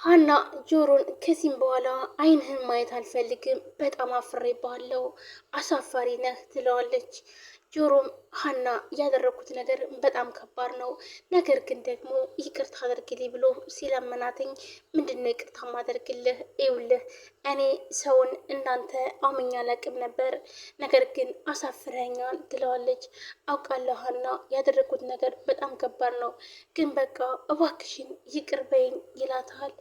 ሀና ጆሮን ከዚህም በኋላ አይንህን ማየት አልፈልግም፣ በጣም አፍሬብሃለሁ፣ አሳፋሪ ነህ ትለዋለች። ጆሮም ሀና ያደረኩት ነገር በጣም ከባድ ነው፣ ነገር ግን ደግሞ ይቅርታ አድርግልኝ ብሎ ሲለምናትኝ ምንድነው ይቅርታ ማደርግልህ? ይውልህ እኔ ሰውን እንዳንተ አምኜ አላቅም ነበር፣ ነገር ግን አሳፍረኛል ትለዋለች። አውቃለሁ ሀና ያደረኩት ነገር በጣም ከባድ ነው፣ ግን በቃ እባክሽን ይቅር በይኝ ይላታል።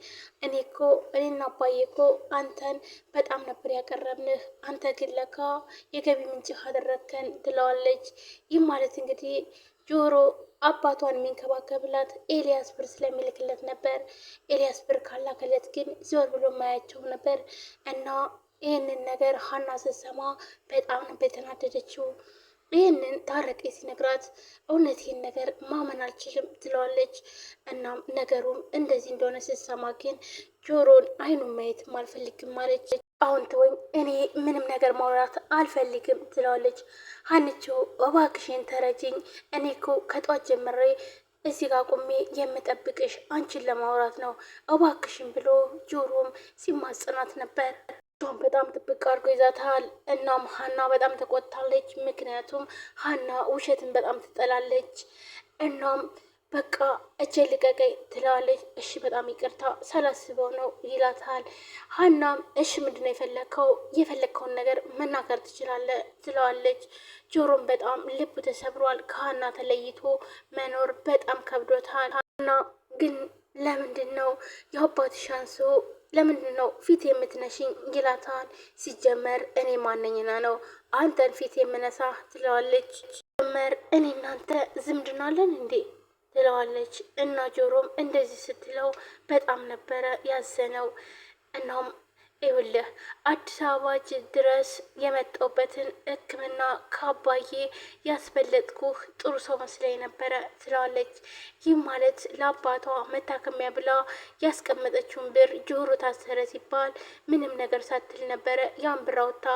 እኔና አባዬ እኮ አንተን በጣም ነበር ያቀረብንህ፣ አንተ ግን ለካ የገቢ ምንጭህ አደረግከን ትለዋለች። ይህ ማለት እንግዲህ ጆሮ አባቷን የሚንከባከብላት ኤልያስ ብር ስለሚልክለት ነበር። ኤልያስ ብር ካላከለት ግን ዞር ብሎ ማያቸው ነበር እና ይህንን ነገር ሀና ስትሰማ በጣም ነበር የተናደደችው። ይህንን ታረቄ ሲነግራት እውነት ይህን ነገር ማመን አልችልም ትለዋለች። እናም ነገሩም እንደዚህ እንደሆነ ስትሰማ ግን ጆሮን አይኑን ማየትም አልፈልግም አለች። አሁን ተወኝ፣ እኔ ምንም ነገር ማውራት አልፈልግም ትለዋለች። ሀንቾ እባክሽን ተረጅኝ፣ እኔ እኮ ከጧት ጀምሬ እዚህ ጋር ቁሜ የምጠብቅሽ አንቺን ለማውራት ነው፣ እባክሽን ብሎ ጆሮም ሲማጽናት ነበር። እሷም በጣም ጥብቅ አድርጎ ይዛታል። እናም ሀና በጣም ተቆጥታለች። ምክንያቱም ሀና ውሸትን በጣም ትጠላለች። እናም በቃ እጄን ልቀቀኝ ትለዋለች። እሺ በጣም ይቅርታ ሳላስበው ነው ይላታል። ሀናም እሺ ምንድን ነው የፈለግከው? የፈለግከውን ነገር መናገር ትችላለህ ትለዋለች። ጆሮም በጣም ልቡ ተሰብሯል። ከሀና ተለይቶ መኖር በጣም ከብዶታል። ሀና ግን ለምንድን ነው የአባትሽ አንሶ ለምንድን ነው ፊት የምትነሽኝ? ይላታል። ሲጀመር እኔ ማነኝና ነው አንተን ፊት የምነሳ ትለዋለች። ሲጀመር እኔ እናንተ ዝምድና አለን እንዴ ትለዋለች። እና ጆሮም እንደዚህ ስትለው በጣም ነበረ ያዘነው። እናም ይኸውልህ አዲስ አበባ ድረስ የመጣሁበትን ሕክምና ከአባዬ ያስበለጥኩህ ጥሩ ሰው መስለኝ ነበረ ትለዋለች። ይህ ማለት ለአባቷ መታከሚያ ብላ ያስቀመጠችውን ብር ጆሮ ታሰረ ሲባል ምንም ነገር ሳትል ነበረ ያን ብር አውጥታ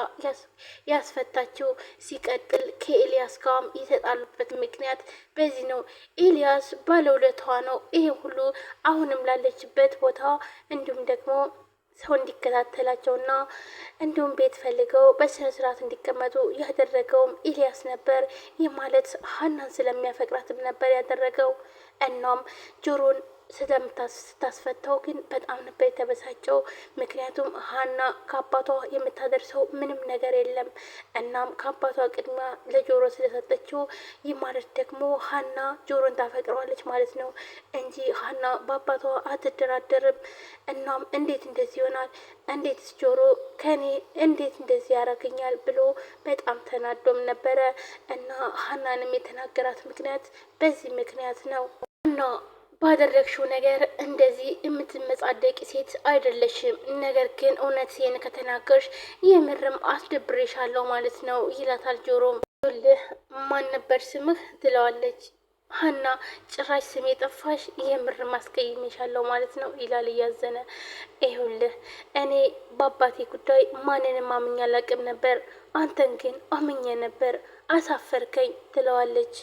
ያስፈታችው። ሲቀጥል ከኤልያስ ጋርም የተጣሉበት ምክንያት በዚህ ነው። ኤልያስ ባለውለታዋ ነው ይሄ ሁሉ አሁንም ላለችበት ቦታ እንዲሁም ደግሞ ሰው እንዲከታተላቸውና እንዲሁም ቤት ፈልገው በስነ ስርዓት እንዲቀመጡ ያደረገውም ኤልያስ ነበር። ይህ ማለት ሀናን ስለሚያፈቅራትም ነበር ያደረገው። እናም ጆሮን ስታስፈታው ግን በጣም ነበር የተበሳጨው። ምክንያቱም ሀና ከአባቷ የምታደርሰው ምንም ነገር የለም። እናም ከአባቷ ቅድሚያ ለጆሮ ስለሰጠችው ይህ ማለት ደግሞ ሀና ጆሮን ታፈቅረዋለች ማለት ነው እንጂ ሀና በአባቷ አትደራደርም። እናም እንዴት እንደዚህ ይሆናል? እንዴትስ ጆሮ ከኔ እንዴት እንደዚህ ያደርገኛል ብሎ በጣም ተናዶም ነበረ። እና ሀናንም የተናገራት ምክንያት በዚህ ምክንያት ነው እና ባደረግሽው ነገር እንደዚህ የምትመጻደቂ ሴት አይደለሽም። ነገር ግን እውነቴን ከተናገርሽ የምርም አስደብሬሻለሁ ማለት ነው ይላታል። ጆሮም ልህ ማን ነበር ስምህ ትለዋለች። ሀና ጭራሽ ስም የጠፋሽ የምር ማስቀይሜሻለሁ ማለት ነው ይላል እያዘነ። ይኸውልህ እኔ በአባቴ ጉዳይ ማንንም አምኜ አላቅም ነበር፣ አንተን ግን አምኜ ነበር፣ አሳፈርከኝ ትለዋለች።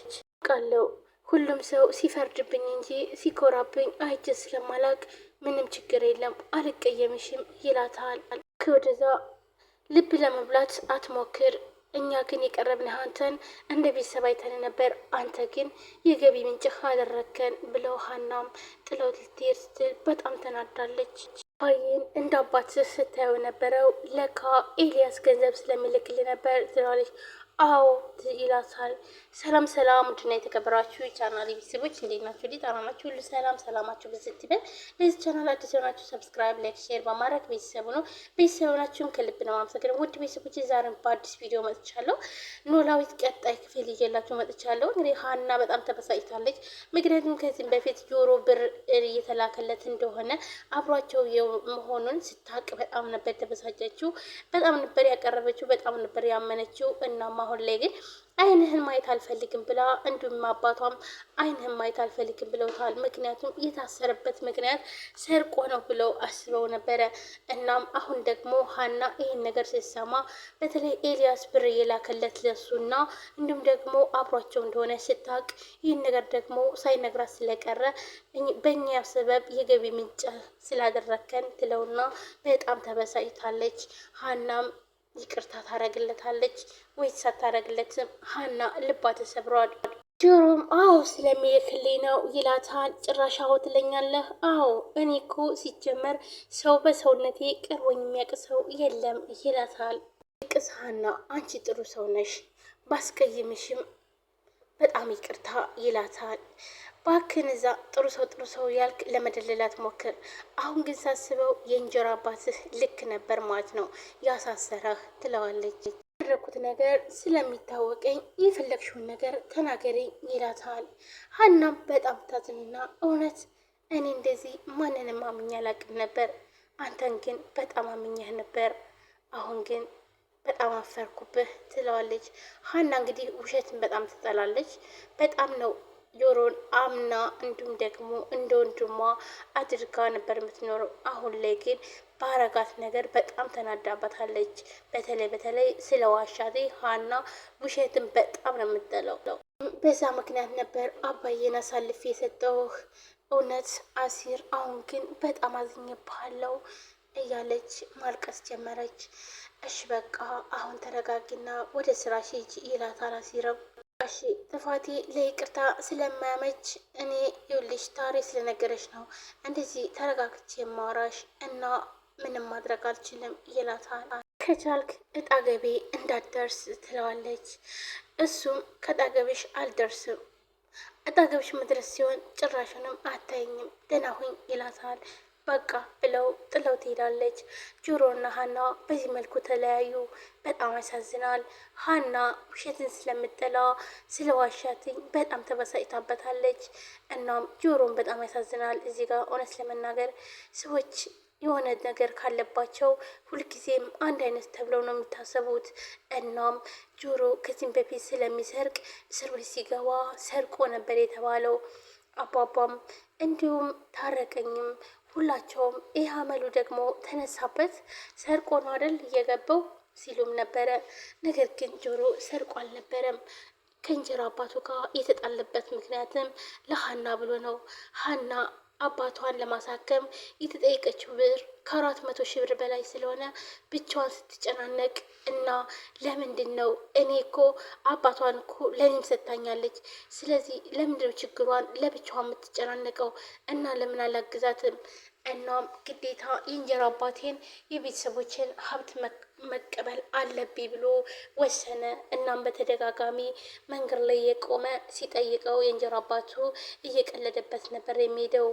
ቃለው ሁሉም ሰው ሲፈርድብኝ እንጂ ሲኮራብኝ አይቼ ስለማላቅ ምንም ችግር የለም አልቀየምሽም ይላታል። ከወደዛ ልብ ለመብላት አትሞክር፣ እኛ ግን የቀረብንህ አንተን እንደ ቤተሰብ አይተን ነበር፣ አንተ ግን የገቢ ምንጭህ አደረግከን ብለው ሀናም ጥለው ልትሄድ ስትል በጣም ተናዳለች። አባዬን እንደ አባትህ ስታየው ነበረው፣ ለካ ኤልያስ ገንዘብ ስለሚልክልህ ነበር ትለዋለች። አዎ ይላታል። ሰላም ሰላም፣ ውድና የተከበራችሁ የቻናል ቤተሰቦች እንዴት ናችሁ? ሊጣና ናችሁ? ሁሉ ሰላም ሰላማችሁ ብዝት ይበል። ለዚህ ቻናል አዲስ የሆናችሁ ሰብስክራይብ፣ ላይክ፣ ሼር በማድረግ ቤተሰቡ ነው። ቤተሰቡ ናችሁን ከልብ ነው ማመሰግነው። ውድ ቤተሰቦች ዛሬም በአዲስ ቪዲዮ መጥቻለሁ። ኖላዊት ቀጣይ ክፍል ይዤላችሁ መጥቻለሁ። እንግዲህ ሀና በጣም ተበሳጭታለች። ምክንያቱም ከዚህም በፊት ጆሮ ብር እየተላከለት እንደሆነ አብሯቸው መሆኑን ስታቅ በጣም ነበር ተበሳጨችው። በጣም ነበር ያቀረበችው፣ በጣም ነበር ያመነችው። እናም አሁን ላይ ግን አይንህን ማየት አልፈልግም ብላ እንዲሁም አባቷም አይንህን ማየት አልፈልግም ብለውታል። ምክንያቱም የታሰረበት ምክንያት ሰርቆ ነው ብለው አስበው ነበረ። እናም አሁን ደግሞ ሀና ይህን ነገር ስትሰማ በተለይ ኤልያስ ብር የላከለት ለሱና እንዲሁም ደግሞ አብሯቸው እንደሆነ ስታቅ ይህን ነገር ደግሞ ሳይነግራት ስለቀረ በእኛ ሰበብ የገቢ ምንጭ ስላደረከን ትለውና በጣም ተበሳጭታለች። ሀናም ይቅርታ ታረግለታለች ወይስ ሳታረግለትም? ሀና ልባ ተሰብሯል። ጆሮም አዎ ስለሚልክልኝ ነው ይላታል። ጭራሽ አዎ ትለኛለህ? አዎ እኔ እኮ ሲጀመር ሰው በሰውነቴ ቀርቦኝ የሚያውቅ ሰው የለም ይላታል። ይቅስ ሀና አንቺ ጥሩ ሰው ነሽ፣ ባስቀይምሽም በጣም ይቅርታ ይላታል። ባክን እዛ ጥሩ ሰው ያልክ ለመደለላት ሞክር። አሁን ግን ሳስበው የእንጀራ አባትህ ልክ ነበር ማለት ነው ያሳሰረህ ትለዋለች። ያደረኩት ነገር ስለሚታወቀኝ የፈለግሽውን ነገር ተናገሪ ይላታል። ሀናም በጣም ታዝንና እውነት እኔ እንደዚህ ማንንም አምኜ አላቅም ነበር፣ አንተን ግን በጣም አምኜህ ነበር። አሁን ግን በጣም አፈርኩብህ ትለዋለች። ሀና እንግዲህ ውሸትን በጣም ትጠላለች። በጣም ነው ጆሮን አምና እንዲሁም ደግሞ እንደ ወንድሟ አድርጋ ነበር የምትኖረው። አሁን ላይ ግን ባረጋት ነገር በጣም ተናዳባታለች። በተለይ ስለ ዋሻቴ ሀና ውሸትን በጣም ነው የምትጠላው። በዛ ምክንያት ነበር አባዬን አሳልፌ የሰጠውህ። እውነት አሲር፣ አሁን ግን በጣም አዝኜብሃለሁ እያለች ማልቀስ ጀመረች። እሺ በቃ አሁን ተረጋጊና ወደ ስራ ሂጂ ይላታል አሲርም። እሺ ጥፋቴ ለይቅርታ ስለማያመች እኔ ይኸውልሽ ታሬ ስለነገረች ነው እንደዚህ ተረጋግቼ የማወራሽ እና ምንም ማድረግ አልችልም ይላታል። ከቻልክ እጣገቤ እንዳትደርስ ትለዋለች። እሱም ከጣገብሽ አልደርስም፣ አጣገብሽ መድረስ ሲሆን ጭራሹንም አታይኝም፣ ደህና ሁኝ ይላታል። በቃ ብለው ጥለው ትሄዳለች። ጆሮና ሀና በዚህ መልኩ ተለያዩ። በጣም ያሳዝናል። ሀና ውሸትን ስለምጠላ ስለ ዋሻትኝ በጣም ተበሳጭታበታለች። እናም ጆሮን በጣም ያሳዝናል። እዚህ ጋር እውነት ለመናገር ሰዎች የሆነ ነገር ካለባቸው ሁልጊዜም አንድ አይነት ተብለው ነው የሚታሰቡት። እናም ጆሮ ከዚህም በፊት ስለሚሰርቅ እስር ቤት ሲገባ ሰርቆ ነበር የተባለው። አባባም እንዲሁም ታረቀኝም ሁላቸውም ይህ አመሉ ደግሞ ተነሳበት፣ ሰርቆ ነው አይደል እየገባው ሲሉም ነበረ። ነገር ግን ጆሮ ሰርቆ አልነበረም። ከእንጀራ አባቱ ጋር የተጣለበት ምክንያትም ለሀና ብሎ ነው። ሀና አባቷን ለማሳከም የተጠየቀችው ብር ከ400,000 ብር በላይ ስለሆነ ብቻዋን ስትጨናነቅ እና ለምንድን ነው እኔ እኮ አባቷን እኮ ለእኔም ሰጥታኛለች፣ ስለዚህ ለምንድን ነው ችግሯን ለብቻዋ የምትጨናነቀው እና ለምን አላግዛትም? እናም ግዴታ የእንጀራ አባቴን የቤተሰቦችን ሀብት መቀበል አለብኝ ብሎ ወሰነ። እናም በተደጋጋሚ መንገድ ላይ የቆመ ሲጠይቀው የእንጀራ አባቱ እየቀለደበት ነበር የሚሄደው።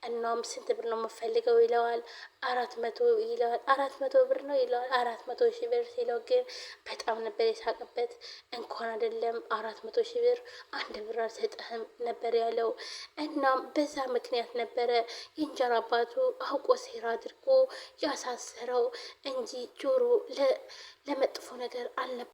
እናም ስንት ብር ነው የምፈልገው ይለዋል። 400 ይለዋል። 400 ብር ነው ይለዋል። 400,000 ብር ሲለው ግን በጣም ነበር የሳቅበት። እንኳን አይደለም 400,000 ብር 1 ብር አልሰጠህም ነበር ያለው። እናም በዛ ምክንያት ነበረ የእንጀራ አባቱ አውቆ ሴራ አድርጎ ያሳሰረው እንጂ ጆሮ ለመጥፎ ነገር አልነበረም።